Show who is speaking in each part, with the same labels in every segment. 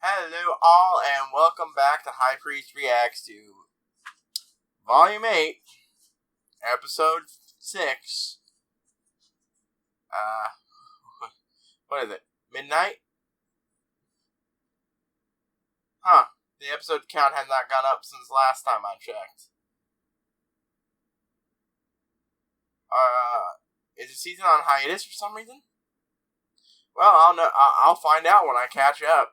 Speaker 1: Hello all, and welcome back to HighPriest Reacts to Volume 8, Episode 6. What is it? Midnight? Huh. The episode count has not gone up since last time I checked. Is the season on hiatus for some reason? Well, I'll find out when I catch up.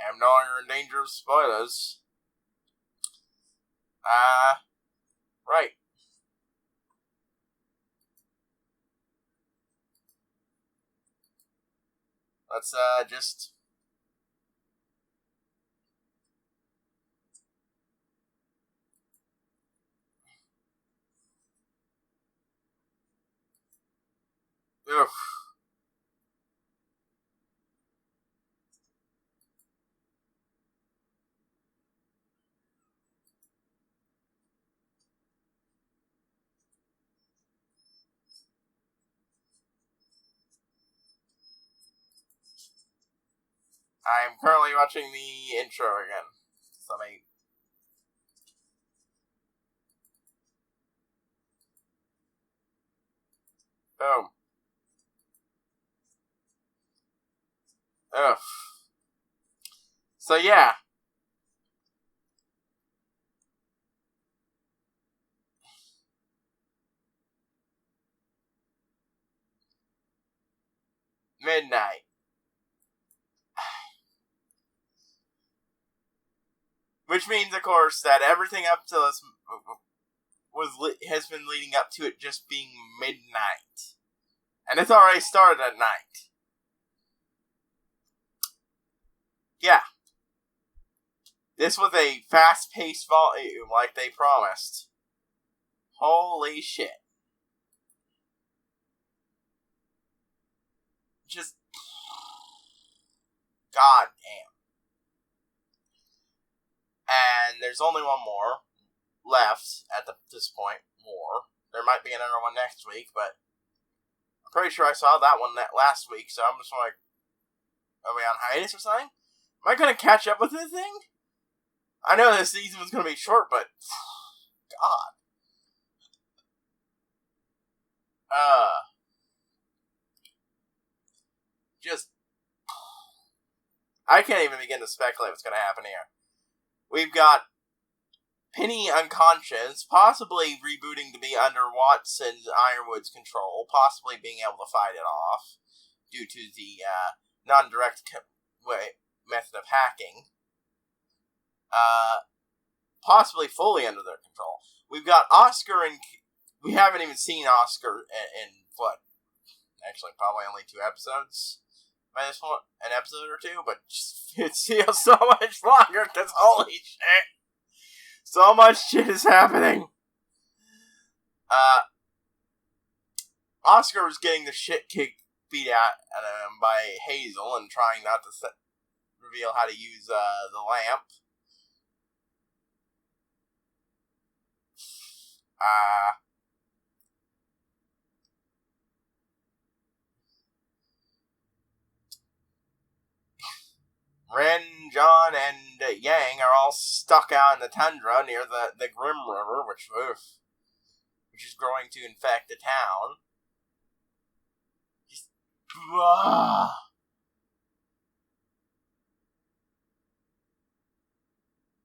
Speaker 1: I'm no longer in danger of spoilers. Right. Let's, just... Oof. I'm currently watching the intro again. Boom. Ugh. So yeah. Midnight. Which means, of course, that everything up to this has been leading up to it just being midnight. And it's already started at night. Yeah. This was a fast-paced volume like they promised. Holy shit. Just... God damn. And there's only one more left at this point. There might be another one next week, but I'm pretty sure I saw that one last week, so I'm just like, are we on hiatus or something? Am I going to catch up with this thing? I know this season was going to be short, but... God. Just... I can't even begin to speculate what's going to happen here. We've got Penny unconscious, possibly rebooting to be under Watson's Ironwood's control, possibly being able to fight it off due to the non-direct method of hacking. Possibly fully under their control. We've got Oscar and... We haven't even seen Oscar in what? Actually, probably only 2 episodes by this point. An episode or 2, but it feels so much longer because holy shit. So much shit is happening. Oscar was getting the shit kicked beat out at him by Hazel and trying not to reveal how to use the lamp. Ren, John, and Yang are all stuck out in the tundra near the Grim River, which is growing to infect the town. Just,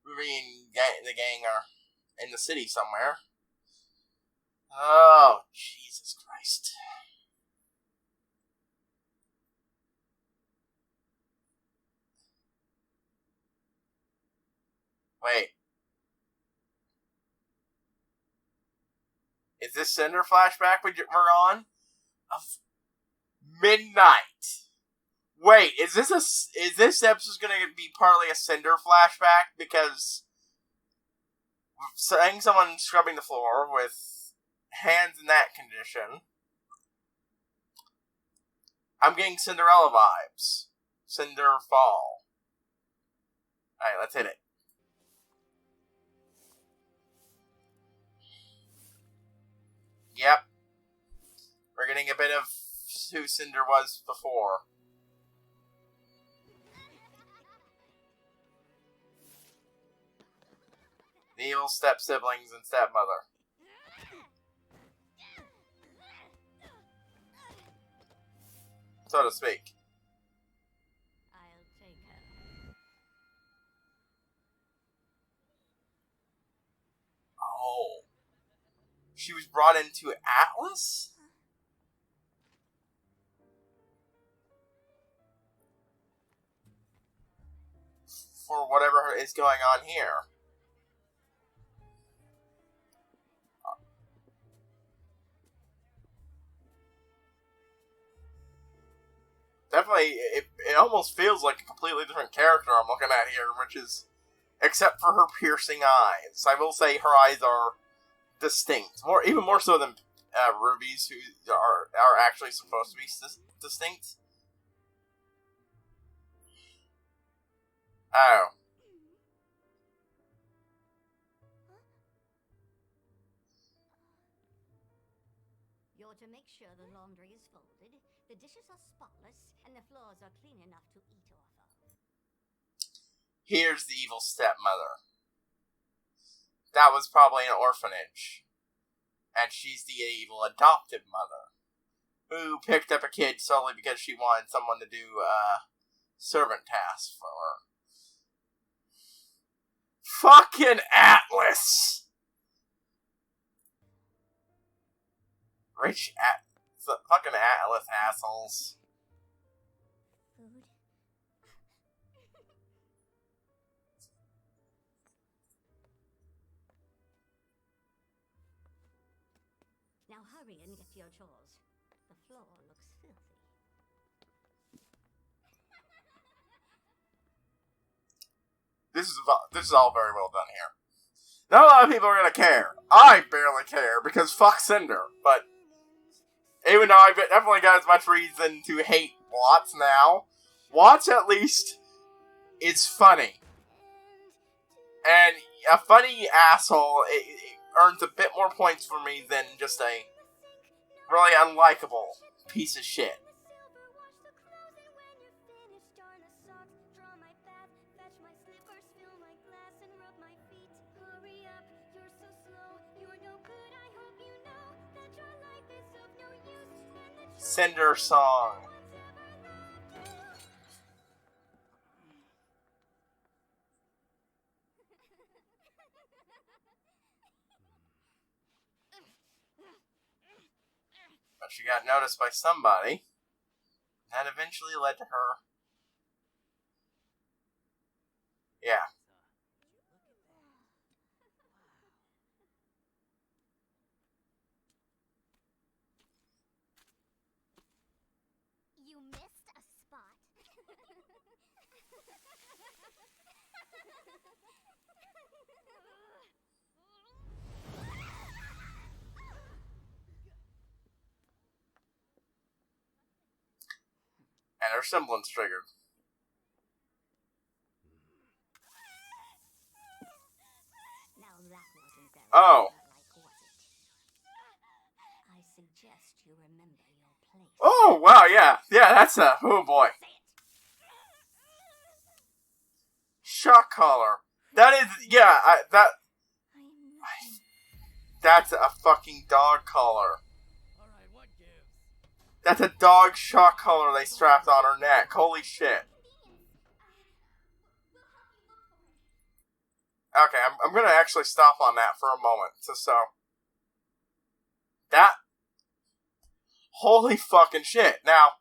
Speaker 1: Ruby and the gang are in the city somewhere. Oh, Jesus Christ. Wait. Is this Cinder flashback we're on? Of midnight. Wait, is this episode going to be partly a Cinder flashback? Because saying someone scrubbing the floor with hands in that condition, I'm getting Cinderella vibes. Cinder Fall. Alright, let's hit it. Yep. We're getting a bit of who Cinder was before. The evil step-siblings and stepmother. So to speak.
Speaker 2: I'll take her.
Speaker 1: Oh. She was brought into Atlas? For whatever is going on here. Definitely, it almost feels like a completely different character I'm looking at here, which is, except for her piercing eyes. I will say her eyes are distinct, even more so than Ruby's, who are actually supposed to be distinct. Oh.
Speaker 2: You're to make sure the laundry is folded, the dishes are spotless, and the floors are clean enough to eat off of.
Speaker 1: Here's the evil stepmother. That was probably an orphanage. And she's the evil adoptive mother, who picked up a kid solely because she wanted someone to do servant tasks for her. Fucking Atlas! Rich fucking Atlas assholes.
Speaker 2: Food? Now hurry and get to your chores. The floor looks filthy.
Speaker 1: This is all very well done here. Not a lot of people are gonna care. I barely care because fuck Cinder. But even though I've definitely got as much reason to hate Watts now, Watts at least is funny. And a funny asshole it earns a bit more points for me than just a really unlikable piece of shit. Cinder song. But she got noticed by somebody. That eventually led to her. Yeah.
Speaker 2: You missed a spot.
Speaker 1: And her semblance triggered.
Speaker 2: Now that wasn't very
Speaker 1: Oh.
Speaker 2: like, was it? I suggest you remember your place.
Speaker 1: Oh, wow, yeah. Yeah, that's a... Oh, boy. Shock collar. That is... Yeah, that's a fucking dog collar. That's a dog shock collar they strapped on her neck. Holy shit. Okay, I'm gonna actually stop on that for a moment. So that... Holy fucking shit. Now,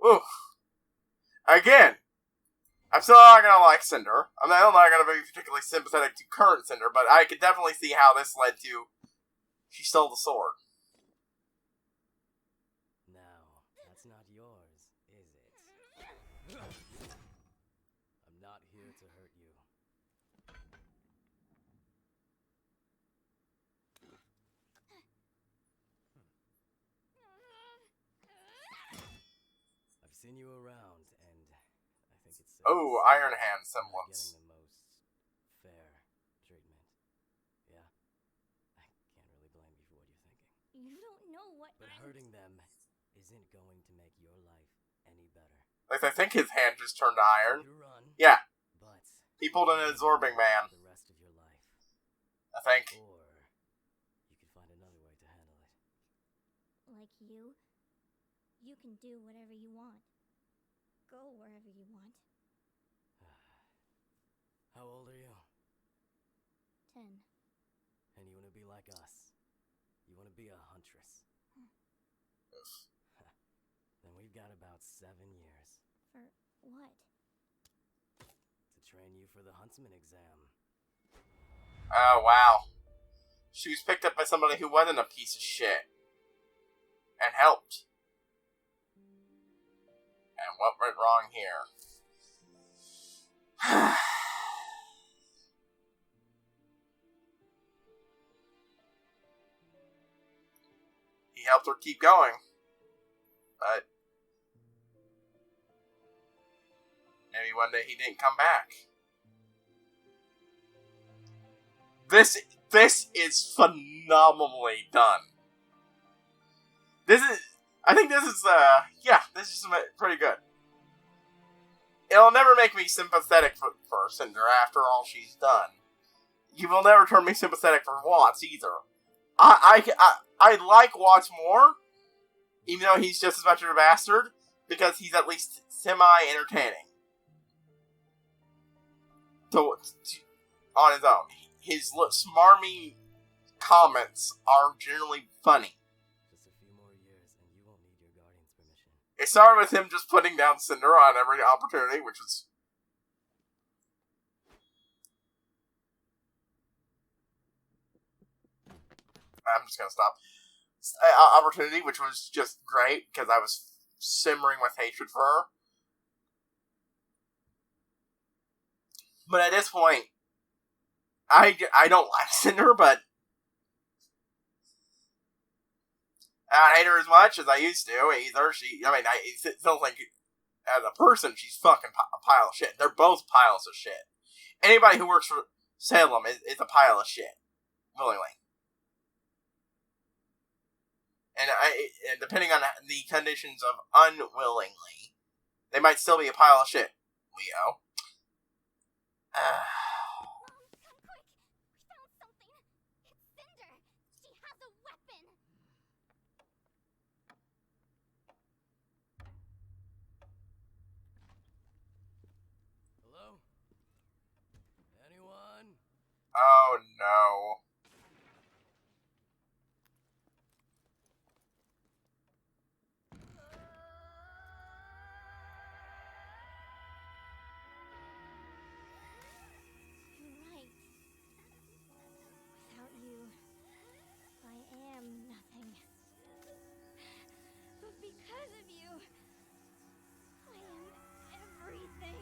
Speaker 1: oof. Again, I'm still not gonna like Cinder. I'm not gonna be particularly sympathetic to current Cinder, but I could definitely see how this led to... She stole the sword.
Speaker 3: Now, that's not yours, is it? I'm not here to hurt you. I've seen you around, and I think it's...
Speaker 1: Oh, Iron Hand semblance.
Speaker 3: Getting the most fair treatment. Yeah? I can't really blame you for what you're thinking.
Speaker 2: You don't know what
Speaker 3: But hurting them isn't going to make your life any better.
Speaker 1: Like, I think his hand just turned to iron.
Speaker 3: You run,
Speaker 1: Yeah.
Speaker 3: but
Speaker 1: He pulled an absorbing man,
Speaker 3: the rest of your life.
Speaker 1: I think.
Speaker 3: Or you could find another way to handle it.
Speaker 2: Like you? You can do whatever you want. Go wherever you want.
Speaker 3: How old are you?
Speaker 2: 10.
Speaker 3: And you want to be like us. You want to be a huntress. Then we've got about 7 years.
Speaker 2: For what?
Speaker 3: To train you for the huntsman exam.
Speaker 1: Oh, wow. She was picked up by somebody who wasn't a piece of shit. And helped. And what went wrong here? He helped her keep going. But maybe one day he didn't come back. This is phenomenally done. I think this is pretty good. It'll never make me sympathetic for Cinder after all she's done. You will never turn me sympathetic for Watts either. I like Watts more, even though he's just as much of a bastard, because he's at least semi-entertaining. On his own. His smarmy comments are generally funny.
Speaker 3: Just a few more years and you won't need your guardian's permission.
Speaker 1: It started with him just putting down Cinder on every opportunity, which was... I'm just gonna stop. Opportunity, which was just great, because I was simmering with hatred for her. But at this point, I don't like Cinder, but I don't hate her as much as I used to, either. I still think, as a person, she's fucking a pile of shit. They're both piles of shit. Anybody who works for Salem is a pile of shit. Willingly. And depending on the conditions of unwillingly, they might still be a pile of shit. Leo.
Speaker 3: Hello? Anyone?
Speaker 1: Oh no.
Speaker 2: You're right. Without you, I am nothing. But because of you, I am everything.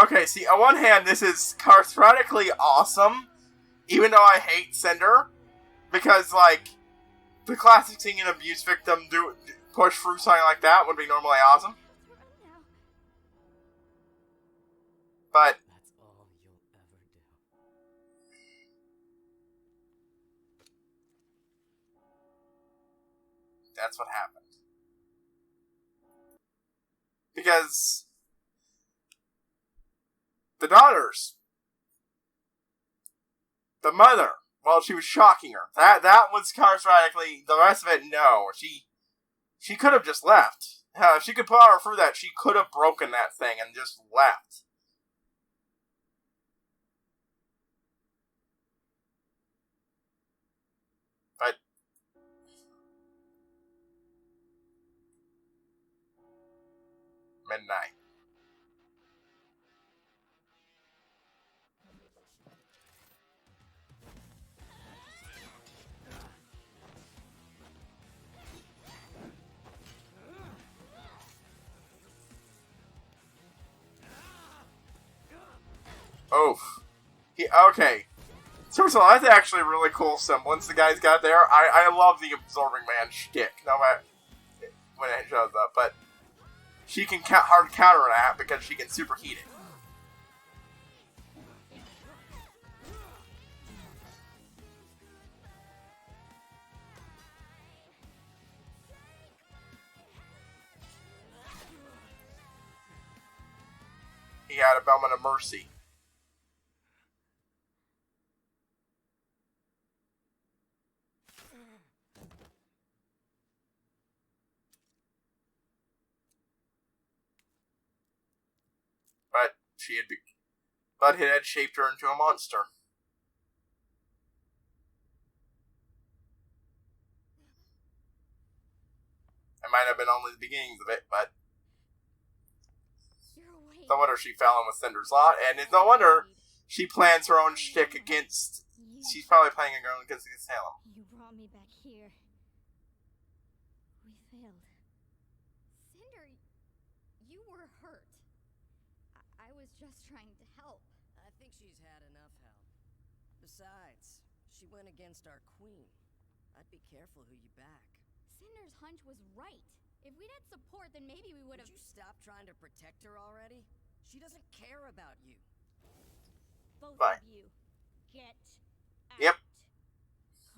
Speaker 1: Okay, see, on one hand, this is cathartically awesome, even though I hate Cinder, because, like, the classic seeing an abuse victim push through something like that would be normally awesome. But
Speaker 3: That's all you'll ever do.
Speaker 1: that's what happened. Because the daughters, the mother, while she was shocking her, that was cathartically. The rest of it, no. She could have just left. If she could power through that, she could have broken that thing and just left. But midnight. Oof. Okay. First of all, that's actually a really cool semblance the guy's got there. I love the absorbing man shtick, no matter when it shows up, but she can hard counter that because she can superheat it. he had a moment of mercy. But it had shaped her into a monster. It might have been only the beginnings of it, but no wonder she fell in with Cinder's lot, and it's no wonder she plans her own shtick against. She's probably playing a girl against Salem.
Speaker 2: You brought me back here. We failed. Cinder, you were hurt. I was just trying to help.
Speaker 3: I think she's had enough help. Besides, she went against our queen. I'd be careful who you back.
Speaker 2: Cinder's hunch was right. If we'd had support, then maybe we would have...
Speaker 3: Would you stop trying to protect her already? She doesn't care about you.
Speaker 2: Both
Speaker 1: Bye.
Speaker 2: of you. Get out.
Speaker 1: Yep.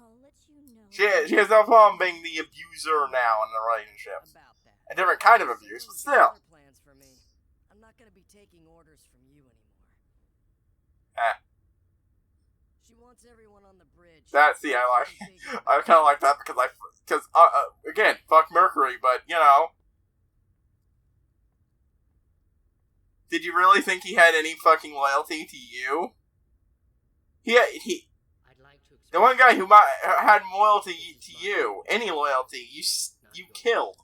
Speaker 2: I'll let you know.
Speaker 1: She has no problem being the abuser now in the relationship.
Speaker 3: About that.
Speaker 1: A different kind of abuse, but still.
Speaker 3: Plans for me. I'm not gonna be taking orders from you anymore. She wants everyone on the bridge.
Speaker 1: I kind of like that because again, fuck Mercury, but you know. Did you really think he had any fucking loyalty to you? The one guy who had loyalty to you, any loyalty, you killed.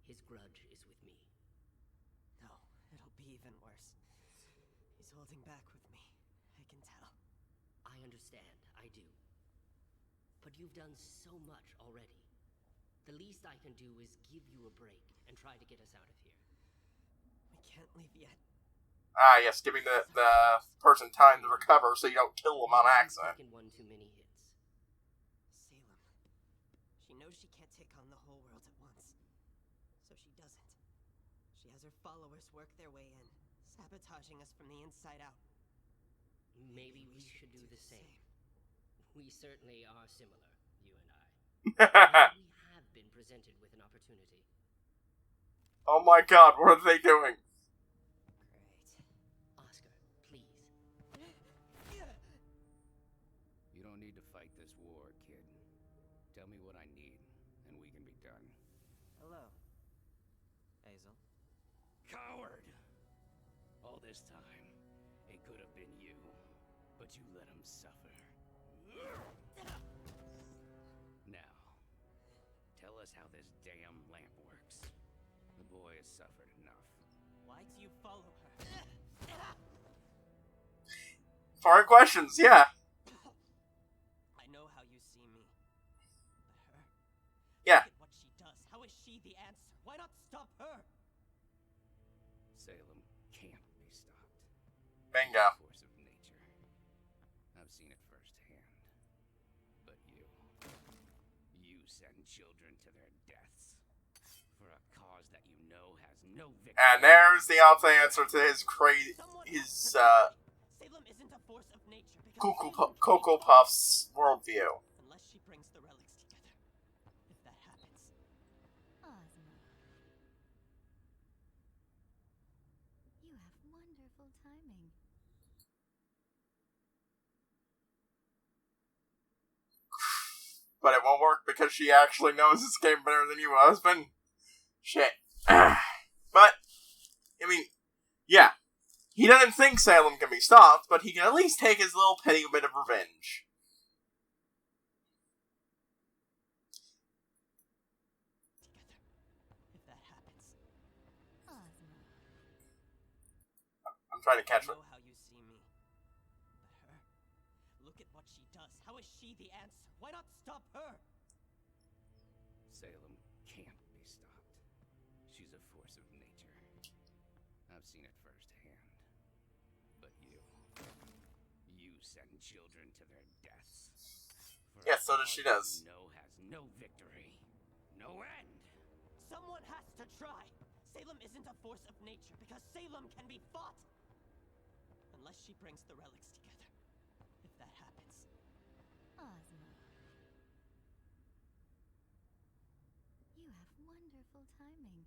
Speaker 3: His grudge is with me.
Speaker 4: No, it'll be even worse. He's holding back with me. I can tell.
Speaker 3: I understand, I do. But you've done so much already. The least I can do is give you a break and try to get us out of here.
Speaker 4: We can't leave yet.
Speaker 1: Ah, yes, giving the person time to recover so you don't kill them on accident.
Speaker 3: Taken one too many hits.
Speaker 4: Salem. She knows she can't take on the whole world at once. So she doesn't. She has her followers work their way in, sabotaging us from the inside out.
Speaker 3: Maybe we should do the same. We certainly are similar, you and I. We have been presented with an opportunity.
Speaker 1: Oh my god, what are they doing?
Speaker 3: Oscar, please.
Speaker 5: You don't need to fight this war, kid. Tell me what I need, and we can be done.
Speaker 4: Hello, Hazel.
Speaker 5: Coward! All this time, it could have been you, but you let him suffer. Now, tell us how this damn lamp works. The boy has suffered enough.
Speaker 4: Why do you follow her?
Speaker 1: Hard questions, yeah.
Speaker 4: I know how you see me. But her?
Speaker 1: Yeah.
Speaker 4: Look at what she does. How is she the answer? Why not stop her?
Speaker 5: Salem can't be stopped.
Speaker 1: Bingo.
Speaker 5: Force of nature. I've seen it firsthand. But you send children to their deaths for a cause that you know has no victory.
Speaker 1: And there's the answer to his
Speaker 4: Salem isn't a force of nature because
Speaker 1: Cocoa Puffs worldview.
Speaker 4: unless she brings the relics together. If that happens,
Speaker 2: Ozma. You have wonderful timing.
Speaker 1: But it won't work because she actually knows this game better than you, husband. Shit. But, I mean, yeah. He doesn't think Salem can be stopped, but he can at least take his little petty bit of revenge.
Speaker 4: together. If that happens,
Speaker 2: Ozma.
Speaker 1: I'm trying to catch
Speaker 4: I
Speaker 1: her.
Speaker 4: know how you see me. But her? Look at what she does. How is she the answer? Why not stop her?
Speaker 5: Salem can't be stopped. She's a force of nature. I've seen it firsthand. But you send children to their deaths.
Speaker 1: Yeah, so does she does.
Speaker 5: You know has no victory. No end.
Speaker 4: Someone has to try. Salem isn't a force of nature because Salem can be fought. Unless she brings the relics together. If that happens.
Speaker 2: Ozma. You have wonderful timing.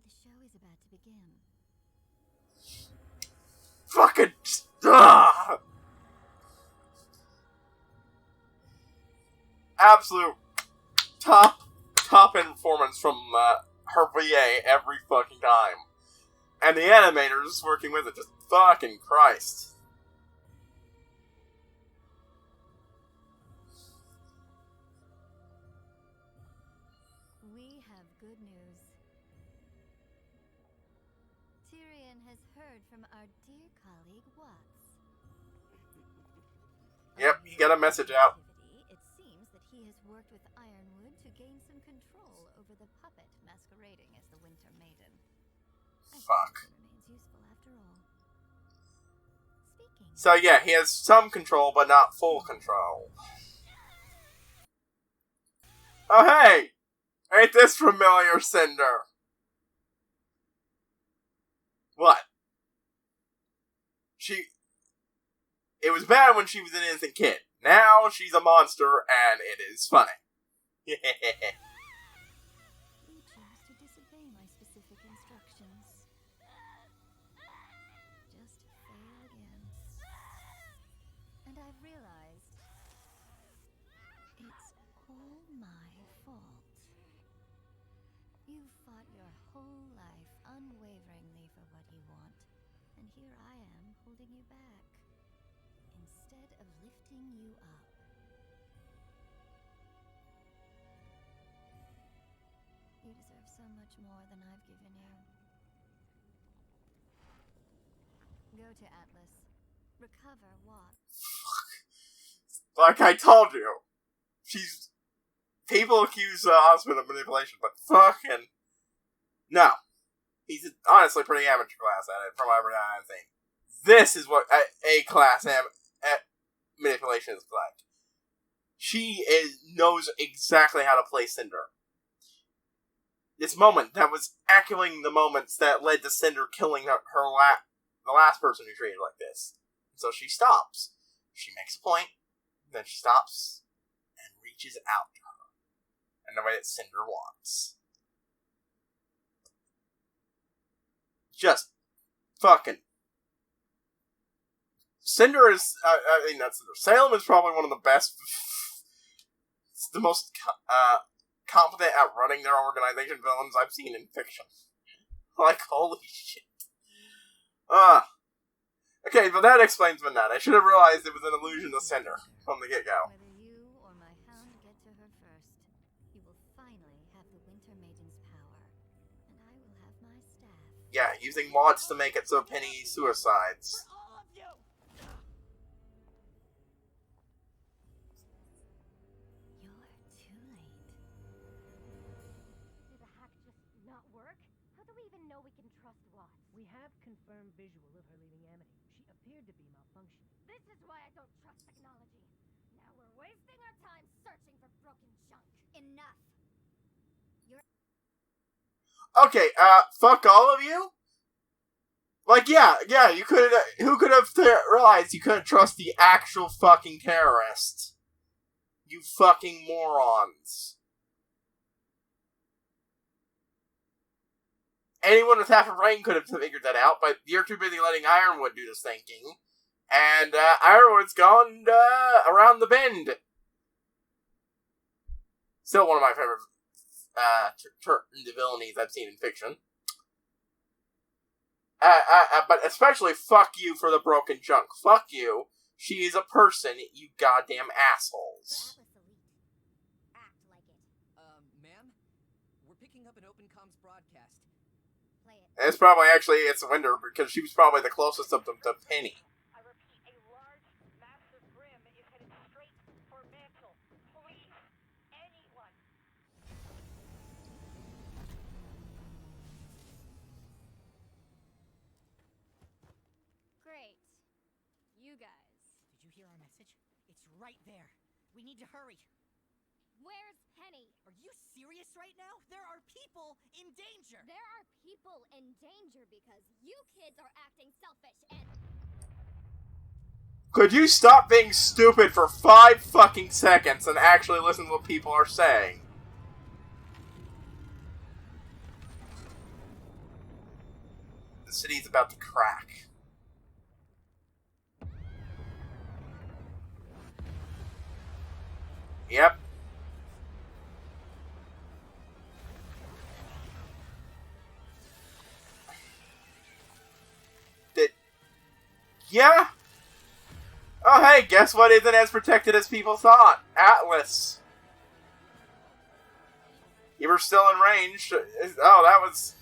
Speaker 2: The show is about to begin.
Speaker 1: Fucking... Ugh. Absolute top end performance from her VA every fucking time. And the animators working with it, just fucking Christ.
Speaker 2: We have good news. Tyrion has heard from our dear colleague Watts.
Speaker 1: Yep, he got a message out.
Speaker 2: It seems that he has worked with Ironwood to gain some control over the puppet masquerading as the Winter Maiden.
Speaker 1: Fuck.
Speaker 2: It remains useful after all. Speaking.
Speaker 1: So yeah, he has some control, but not full control. Oh hey! Ain't this familiar, Cinder? What? It was bad when she was an innocent kid. Now she's a monster, and it is funny.
Speaker 2: You chose to disobey my specific instructions. Just fail again. And I've realized it's all my fault. You've fought your whole life unwaveringly for what you want, and here I am holding you back, instead of lifting you up. You deserve so much more than I've given you. Go to Atlas. Recover Watts.
Speaker 1: Like I told you, people accuse Osmond of manipulation, but fucking no. He's honestly pretty amateur class at it, from everything I've seen. This is what A-class manipulation is like. She knows exactly how to play Cinder. This moment that was echoing the moments that led to Cinder killing the last person who treated like this. So she stops. She makes a point, then she stops and reaches out to her in the way that Cinder wants. Just fucking. Cinder is. Not Cinder. Salem is probably one of the best. It's the most competent at running their organization villains I've seen in fiction. Like, holy shit. Okay, but that explains Vanette. I should have realized it was an allusion to Cinder from the get-go.
Speaker 2: Whether you or my hound get to her first, you will finally have the Winter Maiden's power, and I will have my staff.
Speaker 1: Yeah, using mods to make it so Penny suicides.
Speaker 4: For all of you!
Speaker 2: You're too late.
Speaker 6: Did the hack just not work? How do we even know we can trust Watts?
Speaker 7: We have confirmed visual of her leaving Amity. She appeared to be malfunctioning.
Speaker 6: This is why I don't trust technology. Now we're wasting our time searching for broken junk.
Speaker 2: Enough.
Speaker 1: Okay, fuck all of you? Like, yeah, you could who could have realized you couldn't trust the actual fucking terrorist? You fucking morons. Anyone with half a brain could have figured that out, but you're too busy letting Ironwood do this thinking. And, Ironwood's gone, around the bend. Still one of my favorite, the villainies I've seen in fiction. But especially fuck you for the broken junk. Fuck you. She is a person, you goddamn assholes.
Speaker 6: Act like it.
Speaker 4: Ma'am? We're picking up an open comms broadcast.
Speaker 6: Play it.
Speaker 1: It's probably it's Winder, because she was probably the closest of them to Penny.
Speaker 6: I repeat, a large, massive brim is headed straight for Mantle. Please, anyone.
Speaker 2: Great. You guys.
Speaker 7: Did you hear our message? It's right there. We need to hurry.
Speaker 6: Where's Penny?
Speaker 7: Are you serious right now? There are people in danger.
Speaker 6: There are people in danger because you kids are acting selfish and...
Speaker 1: Could you stop being stupid for 5 fucking seconds and actually listen to what people are saying? city's about to crack. Yep. Yeah. Oh, hey, guess what isn't as protected as people thought? Atlas. You were still in range. Oh, that was...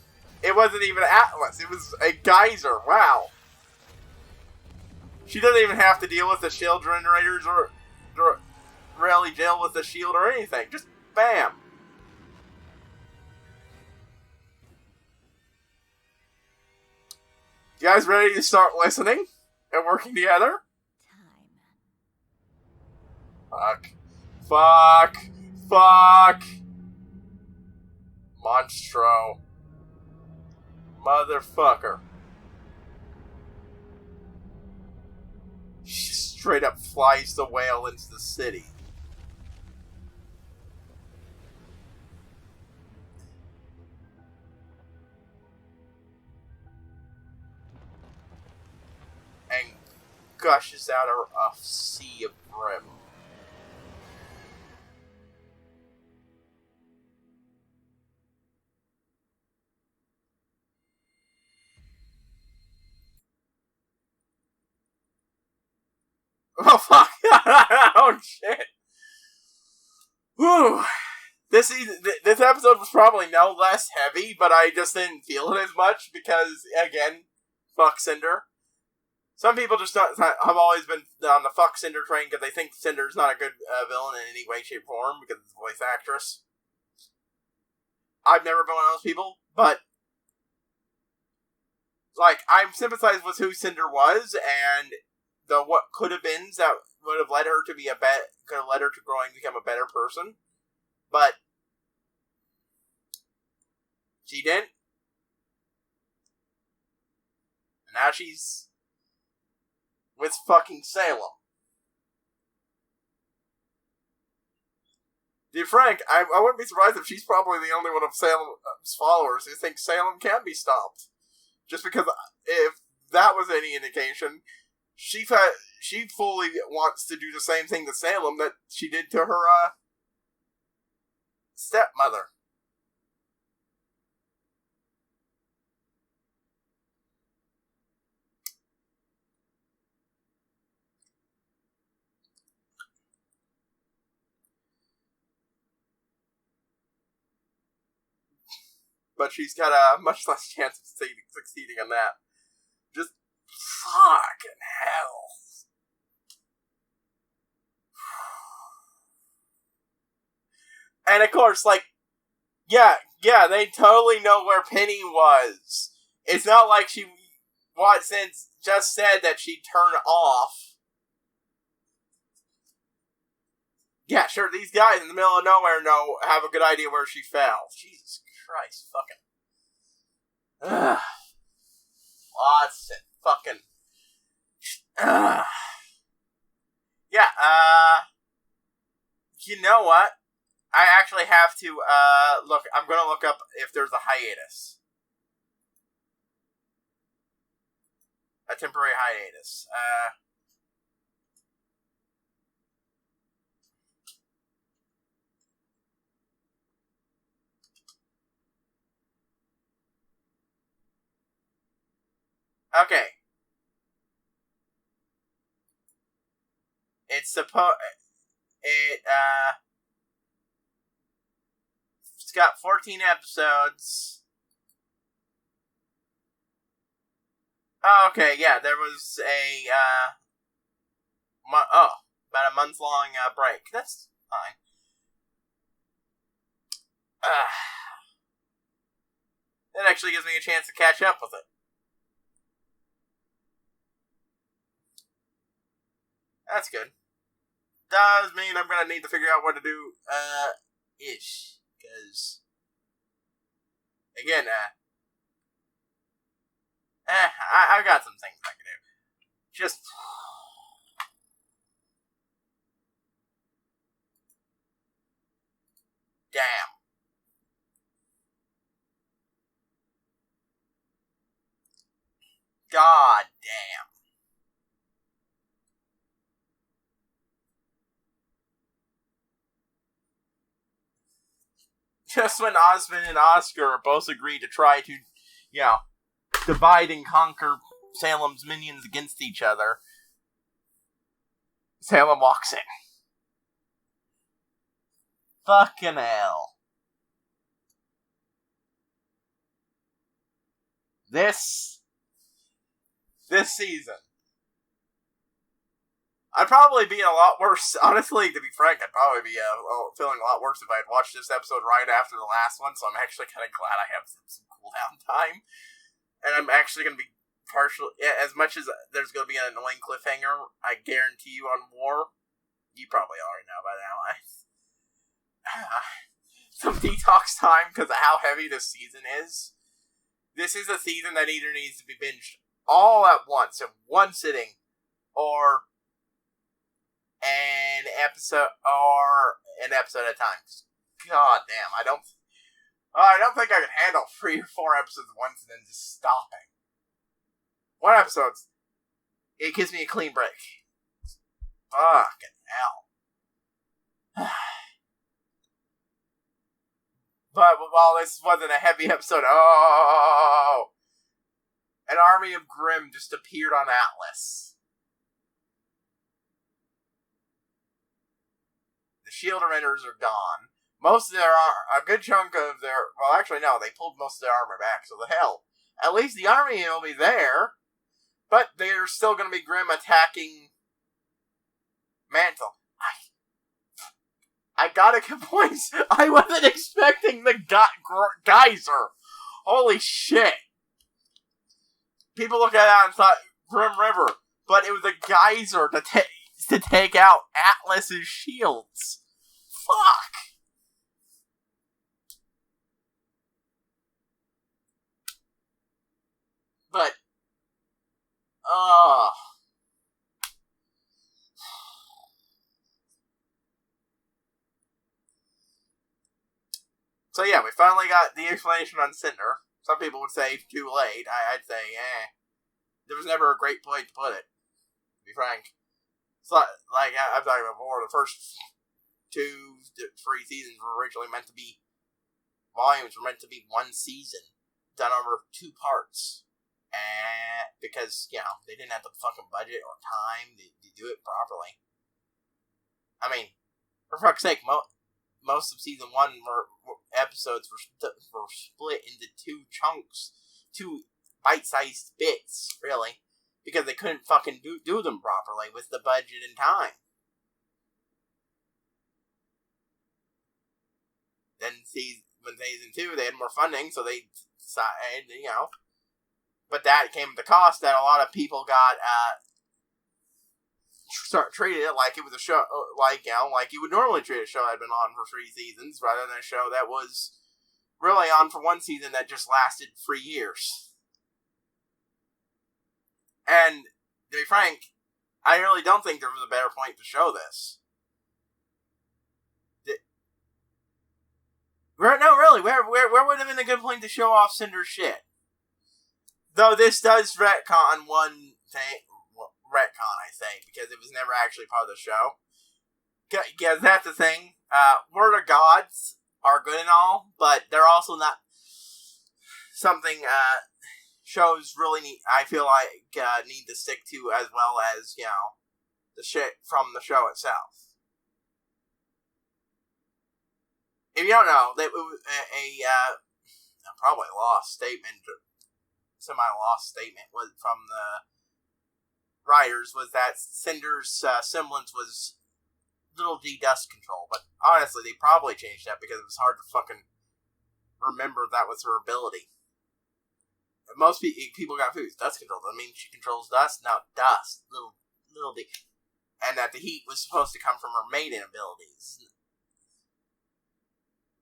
Speaker 1: It wasn't even Atlas. It was a geyser. Wow. She doesn't even have to deal with the shield generators or really deal with the shield or anything. Just bam. You guys ready to start listening and working together?
Speaker 2: Time.
Speaker 1: Fuck. Monstro. Motherfucker. She straight up flies the whale into the city. And gushes out a sea of brim. Oh, fuck! Oh, shit! Whew! This episode was probably no less heavy, but I just didn't feel it as much because, again, fuck Cinder. Some people just have always been on the fuck Cinder train because they think Cinder's not a good villain in any way, shape, or form because it's a voice actress. I've never been one of those people, but like, I sympathize with who Cinder was, and the what could have been that would have led her to be could have led her to growing and become a better person, but she didn't. And now she's with fucking Salem. To be frank, I wouldn't be surprised if she's probably the only one of Salem's followers who thinks Salem can be stopped. Just because if that was any indication, she fully wants to do the same thing to Salem that she did to her stepmother. But she's got a much less chance of succeeding in that. Just fucking hell. And of course, like, yeah, they totally know where Penny was. It's not like Watson's just said that she turned off. Yeah, sure, these guys in the middle of nowhere have a good idea where she fell. Jesus Christ, fucking. Ugh. Watson, fucking. Ugh. Yeah, you know what? I actually have to, look, I'm gonna look up if there's a hiatus. A temporary hiatus. Okay. It's got 14 episodes. Oh, okay, yeah, there was about a month-long break. That's fine. That actually gives me a chance to catch up with it. That's good. Does mean I'm gonna need to figure out what to do, ish. Because, again, I've got some things I can do. Just, damn. God damn. Just when Osmond and Oscar both agreed to try to, divide and conquer Salem's minions against each other, Salem walks in. Fucking hell. This season, I'd probably be a lot worse. Honestly, to be frank, I'd probably be feeling a lot worse if I had watched this episode right after the last one, so I'm actually kind of glad I have some cooldown time. And I'm actually going to be as much as there's going to be an annoying cliffhanger, I guarantee you on War, you probably already know by now, some detox time because of how heavy this season is. This is a season that either needs to be binged all at once in one sitting, or an episode at a time. God damn, I don't think I could handle 3 or 4 episodes at once and then just stopping. One episode, it gives me a clean break. Fucking hell. But while this wasn't a heavy episode, an army of Grimm just appeared on Atlas. The shield renters are gone. Most of a good chunk of their, well actually no, they pulled most of their armor back, so the hell. At least the army will be there, but they're still going to be Grimm attacking Mantle. I gotta give points. I wasn't expecting the geyser. Holy shit. People look at that and thought Grim River, but it was a geyser to take out Atlas's shields. Fuck. But, so yeah, we finally got the explanation on Cinder. Some people would say too late. I'd say, there was never a great place to put it, to be frank. It's like I've talked about before, the first 2 to 3 seasons were originally meant to be, volumes were meant to be 1 season, done over 2 parts. And because, they didn't have the fucking budget or time to do it properly. I mean, for fuck's sake, most of season 1 episodes were split into 2 chunks, 2 bite-sized bits, really, because they couldn't fucking do them properly with the budget and time. Then when season 2, they had more funding, so they decided, but that came at the cost that a lot of people got treated it like it was a show, like you would normally treat a show that had been on for 3 seasons, rather than a show that was really on for 1 season that just lasted 3 years. And, to be frank, I really don't think there was a better point to show this. No, really, where would have been a good point to show off Cinder's shit? Though this does retcon one thing, I say, because it was never actually part of the show. Yeah, that's the thing. Word of Gods are good and all, but they're also not something shows really need, I feel like, need to stick to as well as, the shit from the show itself. If you don't know, that was a probably semi-lost statement was from the writers, was that Cinder's semblance was little D dust control, but honestly, they probably changed that because it was hard to fucking remember that was her ability. Most people got confused. Dust control doesn't mean she controls dust. No, dust, little D, and that the heat was supposed to come from her maiden abilities.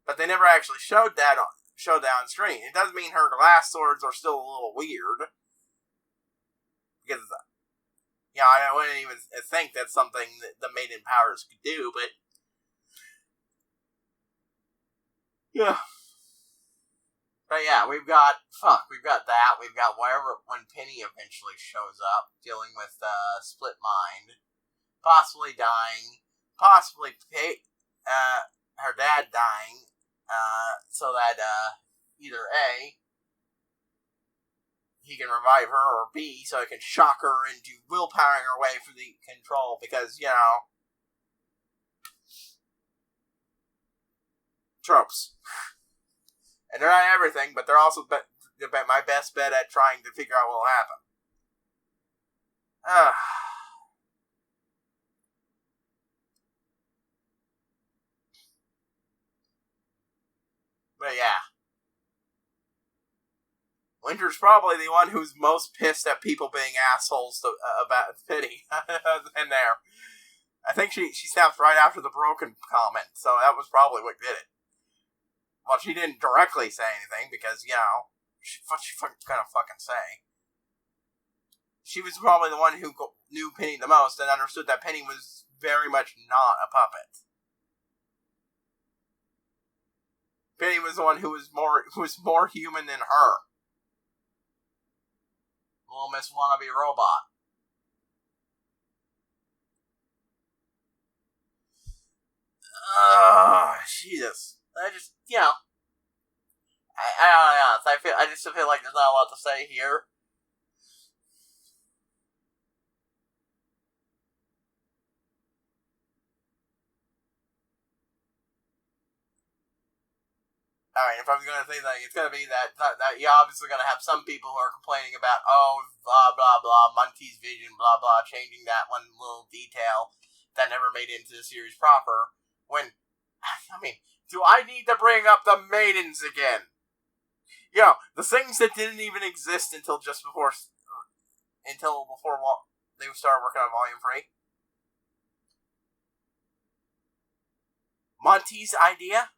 Speaker 1: But they never actually showed that on screen. It doesn't mean her glass swords are still a little weird. Because, I wouldn't even think that's something that the maiden powers could do, but... Yeah. But yeah. yeah, we've got that. We've got when Penny eventually shows up, dealing with split mind, possibly dying, possibly her dad dying, so that either A, he can revive her, or B, so he can shock her into willpowering her way for the control, because, you know, tropes. And they're not everything, but they're also my best bet at trying to figure out what will happen. But yeah. Winter's probably the one who's most pissed at people being assholes about Penny. In there. I think she snapped right after the broken comment, so that was probably what did it. Well, she didn't directly say anything, because, you know, what she gonna fucking say? She was probably the one who knew Penny the most and understood that Penny was very much not a puppet. Penny was the one who was more human than her. Little Miss Wannabe Robot. Jesus. I just, you know, I don't know. I just feel like there's not a lot to say here. Alright, if I'm going to say that, it's going to be that you're obviously going to have some people who are complaining about, oh, blah, blah, blah, Monty's vision, blah, blah, changing that one little detail that never made it into the series proper, when, I mean, do I need to bring up the maidens again? You know, the things that didn't even exist until before they started working on Volume 3. Monty's idea?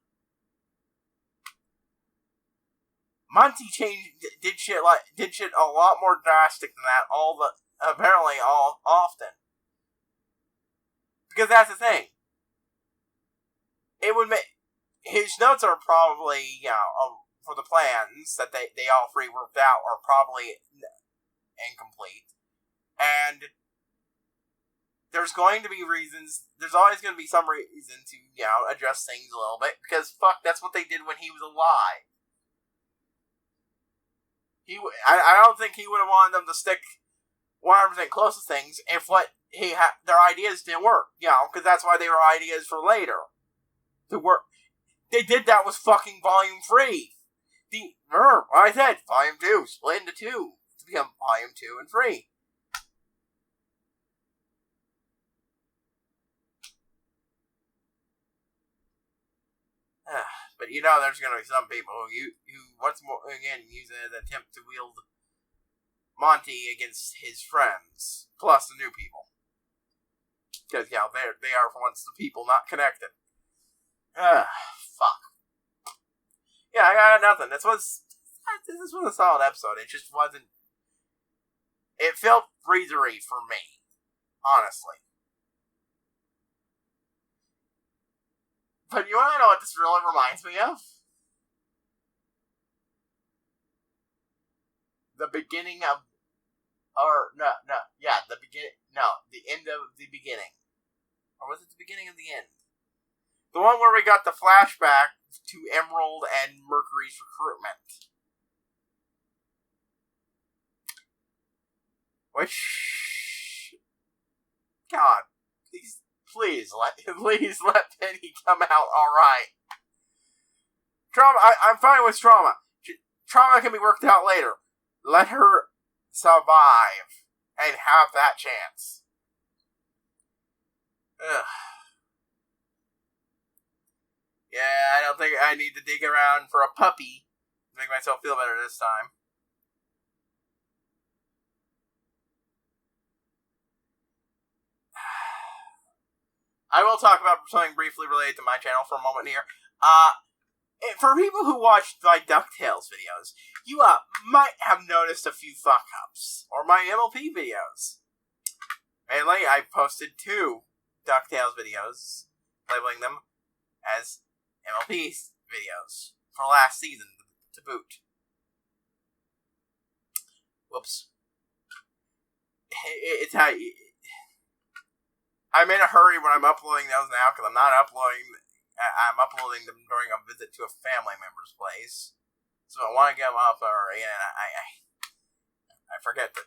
Speaker 1: Monty did shit a lot more drastic than that apparently often. Because that's the thing. It would make his notes are probably, you know, for the plans that they all three worked out are probably incomplete. And there's going to be reasons, there's always going to be some reason to, you know, adjust things a little bit, because that's what they did when he was alive. I don't think he would have wanted them to stick 100% close to things if their ideas didn't work, you know, because that's why they were ideas for later. To work. They did that with fucking Volume 3. Remember what I said, Volume 2, split into 2, to become Volume 2 and 3. But you know there's going to be some people who once more, again, use it as an attempt to wield Monty against his friends, plus the new people. Because, yeah, they are for once the people not connected. Fuck. Yeah, I got nothing. This was a solid episode. It just wasn't... It felt breathery for me. Honestly. But you want to know what this really reminds me of? The beginning of... the end of the beginning. Or was it the beginning of the end? The one where we got the flashback to Emerald and Mercury's recruitment. Which... God. Please let Penny come out alright. Trauma, I'm fine with trauma. Trauma can be worked out later. Let her survive and have that chance. Ugh. Yeah, I don't think I need to dig around for a puppy to make myself feel better this time. I will talk about something briefly related to my channel for a moment here. For people who watch my DuckTales videos, you might have noticed a few fuck-ups. Or my MLP videos. Mainly, I posted 2 DuckTales videos, labeling them as MLP videos for last season to boot. Whoops. It's how I'm in a hurry when I'm uploading those now because I'm uploading them during a visit to a family member's place. So I want to get them up already, and I forget to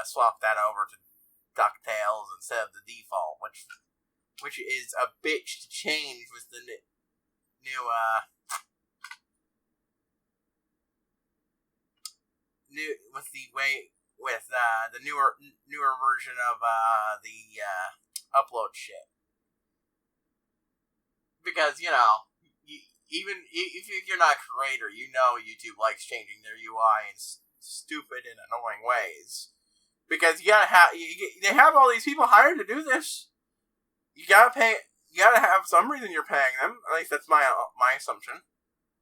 Speaker 1: swap that over to DuckTales instead of the default, which is a bitch to change with the new the newer version of the upload shit. Because, even if you're not a creator, YouTube likes changing their UI in stupid and annoying ways. Because they have all these people hired to do this. You gotta have some reason you're paying them. At least that's my assumption.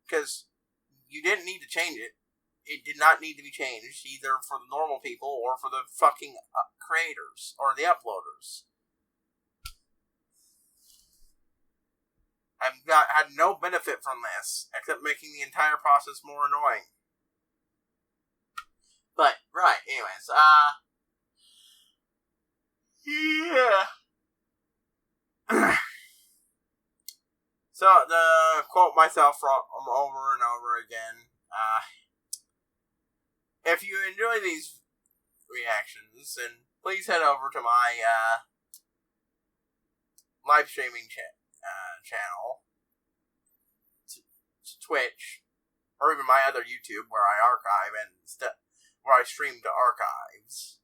Speaker 1: Because you didn't need to change it. It did not need to be changed, either for the normal people or for the fucking creators or the uploaders. I've had no benefit from this, except making the entire process more annoying. But, right, anyways, yeah. So, to quote myself over and over again, if you enjoy these reactions, then please head over to my live streaming channel, to Twitch, or even my other YouTube where I archive where I stream to archives,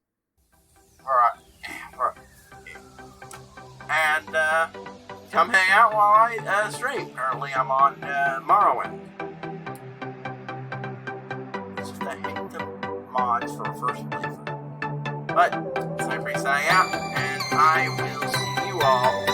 Speaker 1: and come hang out while I stream. Currently, I'm on Morrowind. Just a hint of mods for first playthrough. But, it's HighPriest signing out, and I will see you all